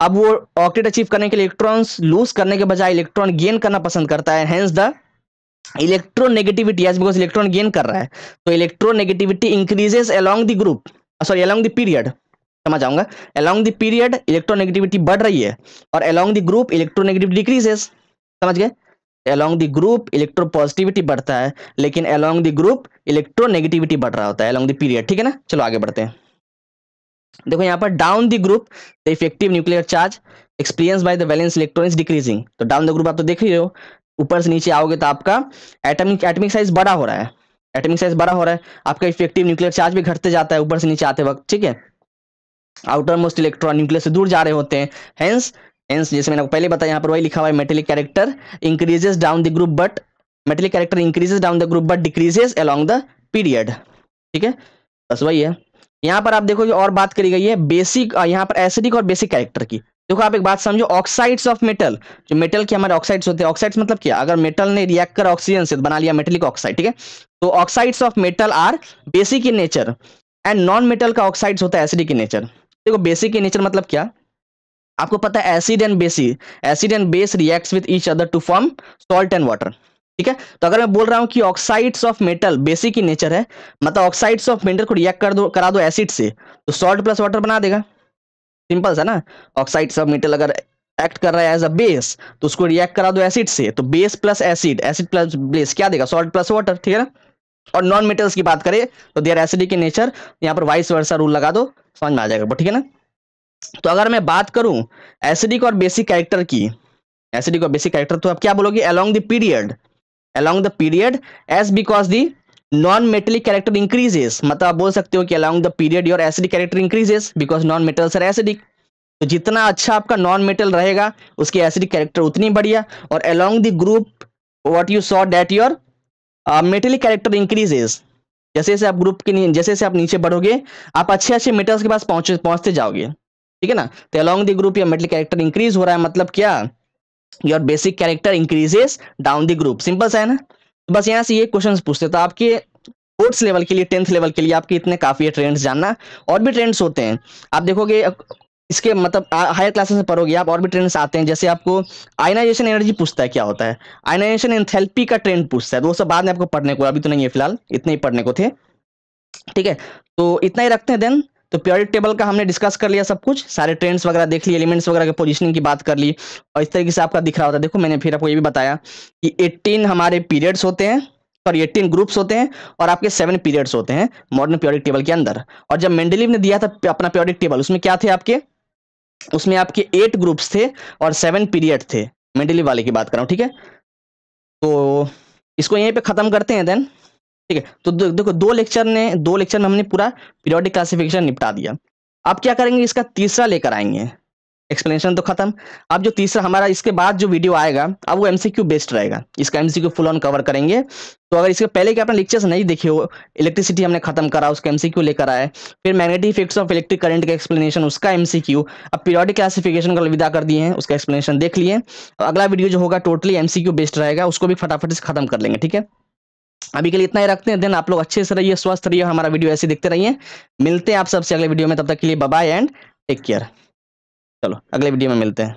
A: अब वो ऑक्टेट अचीव करने के लिए इलेक्ट्रॉन्स लूज करने के बजाय इलेक्ट्रॉन गेन करना पसंद करता है, hence the electronegativity, as because electron gain कर रहा है, तो electronegativity increases along the group, sorry along the period, समझ आऊंगा, अलोंग द पीरियड इलेक्ट्रोनेगेटिविटी बढ़ रही है, और along the group electronegativity decreases. समझ गए, अलोंग द ग्रुप इलेक्ट्रोपॉजिटिविटी बढ़ता है, लेकिन अलोंग द ग्रुप इलेक्ट्रोनेगेटिविटी बढ़ रहा होता है अलोंग द पीरियड। ठीक है ना, चलो आगे बढ़ते हैं। देखो यहाँ पर down the group the effective nuclear charge experience by the valence electron is decreasing. तो डाउन द ग्रुप आप तो देख रहे हो, ऊपर से नीचे आओगे तो आपका एटॉमिक साइज बड़ा हो रहा है, एटॉमिक साइज बड़ा हो रहा है, आपका इफेक्टिव न्यूक्लियर चार्ज भी घटते जाता है ऊपर से नीचे आते वक्त। ठीक है, आउटर मोस्ट इलेक्ट्रॉन न्यूक्लियस से दूर जा रहे होते हैं, हेंस जैसे मैंने पहले बताया, यहाँ पर वही लिखा हुआ है, metallic character increases down the group but metallic character increases down the group but decreases along the period. ठीक है, बस वही है। यहाँ पर आप देखोगे और बात करी गई है बेसिक, यहाँ पर एसिडिक और बेसिक कैरेक्टर की। देखो आप एक बात समझो, ऑक्साइड्स ऑफ मेटल, जो मेटल के हमारे ऑक्साइड्स होते हैं, ऑक्साइड्स मतलब क्या, अगर मेटल ने रिएक्ट कर ऑक्सीजन से बना लिया मेटेलिक ऑक्साइड। ठीक है, तो oxides of metal are basic in nature, and non metal का ऑक्साइड्स होता है एसिडिक इन नेचर। देखो बेसिक इन नेचर मतलब क्या, आपको पता है acid and base reacts with each other to form salt and water. ठीक है, तो अगर मैं बोल रहा हूं कि oxides of metal basic in nature है, मतलब ऑक्साइड्स ऑफ मेटल को रिएक्ट करा दो एसिड से, तो सॉल्ट प्लस वाटर बना देगा। सिंपल सा ना, ऑक्साइड्स ऑफ मेटल अगर एक्ट कर रहा है एज अ बेस, तो उसको रिएक्ट करा दो एसिड से, तो base plus acid, acid plus base क्या देगा, सॉल्ट प्लस वाटर। ठीक है ना, और नॉन मेटल्स की बात करें तो they are acidic in nature, यहाँ पर वाइस वर्सा रूल लगा दो, समझ में आ जाएगा। ठीक है ना, तो अगर मैं बात करूं एसिडिक और बेसिक कैरेक्टर की, एसिडिक और बेसिक कैरेक्टर, तो आप क्या बोलोगे, along the period as because the non metallic character increases, मतलब आप बोल सकते हो कि along the period your acidic character increases because non metals are acidic. तो जितना अच्छा आपका नॉन मेटल रहेगा उसकी एसिडिक कैरेक्टर उतनी बढ़िया, और along the group what you saw that your metallic character increases. जैसे जैसे आप ग्रुप के जैसे जैसे आप नीचे बढ़ोगे, आप अच्छे अच्छे मेटल्स के पास पहुंचते जाओगे। ठीक है ना, तो अलोंग द ग्रुप या मेटलिक कैरेक्टर इंक्रीज हो रहा है, मतलब क्या, your basic character increases down the group. Simple सा है ना, तो बस यहाँ से ये क्वेश्चंस पूछते, तो आपके फोर्थ लेवल के लिए, 10th लेवल के लिए आपके इतने काफी है ट्रेंड्स जानना। और भी ट्रेंड्स होते हैं, आप देखोगे इसके मतलब हायर क्लासेस में पढ़ोगे आप, और भी ट्रेंड्स आते हैं, जैसे आपको आयनाइजेशन एनर्जी पूछता है क्या होता है, आयनाइजेशन एंथैल्पी का ट्रेंड पूछता है, तो वो सब बाद में आपको पढ़ने को, अभी तो नहीं है फिलहाल, इतने ही पढ़ने को थे। ठीक है, तो इतना ही रखते हैं देन। तो पीरियोडिक टेबल का हमने डिस्कस कर लिया सब कुछ, सारे ट्रेंड्स वगैरह देख लिए, एलिमेंट्स वगैरह के पोजीशनिंग की बात कर ली, और इस तरीके से आपका दिख रहा होता है। देखो मैंने फिर आपको ये भी बताया कि 18 हमारे पीरियड्स होते हैं, सॉरी 18 ग्रुप्स होते हैं, और आपके 7 पीरियड्स होते हैं मॉडर्न पीरियोडिक टेबल के अंदर। और जब मेंडलीव ने दिया था अपना पीरियोडिक टेबल, उसमें क्या थे आपके, उसमें आपके 8 ग्रुप्स थे और 7 पीरियड थे, मेंडलीव वाले की बात कर रहा हूँ, ठीक है। तो इसको यहीं पे खत्म करते हैं देन, ठीक है। तो देखो दो लेक्चर में हमने पूरा पीरियोडिक क्लासिफिकेशन निपटा दिया। अब क्या करेंगे, इसका तीसरा लेकर आएंगे। एक्सप्लेनेशन तो खत्म, अब जो तीसरा हमारा इसके बाद जो वीडियो आएगा, अब वो एमसीक्यू बेस्ड रहेगा, इसका एमसीक्यू फुल ऑन कवर करेंगे। तो अगर इसके पहले के आपने लेक्चर्स नहीं देखे हो, इलेक्ट्रिसिटी हमने खत्म करा, उसका एमसीक्यू लेकर आए, फिर magnetic effects of electric current का एक्सप्लेनेशन, उसका एमसीक्यू, अब पीरियोडिक क्लासिफिकेशन का अलविदा कर दिए हैं, उसका एक्सप्लेनेशन देख लिए। अगला वीडियो जो होगा टोटली एमसीक्यू बेस्ड रहेगा, उसको भी फटाफट से खत्म कर लेंगे, ठीक है। अभी के लिए इतना ही रखते हैं, देन आप लोग अच्छे से रहिए, स्वस्थ रहिए, हमारा वीडियो ऐसे देखते रहिए। मिलते हैं आप सबसे अगले वीडियो में, तब तक के लिए bye bye and take care. चलो अगले वीडियो में मिलते हैं।